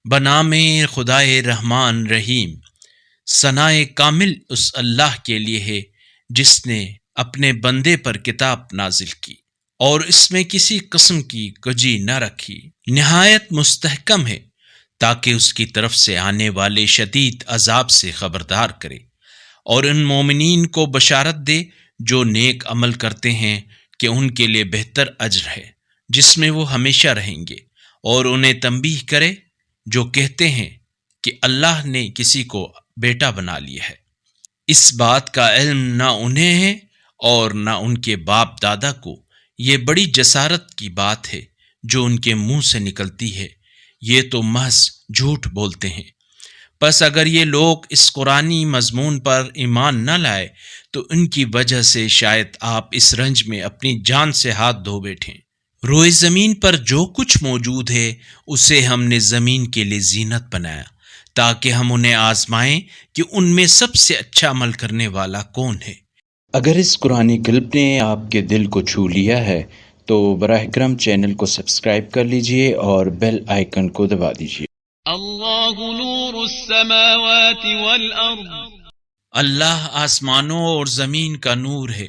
بنام خدائے رحمان رحیم، ثنائے کامل اس اللہ کے لیے ہے جس نے اپنے بندے پر کتاب نازل کی اور اس میں کسی قسم کی کجی نہ رکھی، نہایت مستحکم ہے تاکہ اس کی طرف سے آنے والے شدید عذاب سے خبردار کرے، اور ان مومنین کو بشارت دے جو نیک عمل کرتے ہیں کہ ان کے لیے بہتر اجر ہے جس میں وہ ہمیشہ رہیں گے، اور انہیں تنبیہ کرے جو کہتے ہیں کہ اللہ نے کسی کو بیٹا بنا لیا ہے۔ اس بات کا علم نہ انہیں ہے اور نہ ان کے باپ دادا کو، یہ بڑی جسارت کی بات ہے جو ان کے منہ سے نکلتی ہے، یہ تو محض جھوٹ بولتے ہیں۔ پس اگر یہ لوگ اس قرآنی مضمون پر ایمان نہ لائے تو ان کی وجہ سے شاید آپ اس رنج میں اپنی جان سے ہاتھ دھو بیٹھیں۔ روئے زمین پر جو کچھ موجود ہے اسے ہم نے زمین کے لیے زینت بنایا تاکہ ہم انہیں آزمائیں کہ ان میں سب سے اچھا عمل کرنے والا کون ہے۔ اگر اس قرآنی کلپ نے آپ کے دل کو چھو لیا ہے تو براہ کرم چینل کو سبسکرائب کر لیجئے اور بیل آئیکن کو دبا دیجئے۔ اللہ نور السماوات والارض، اللہ آسمانوں اور زمین کا نور ہے۔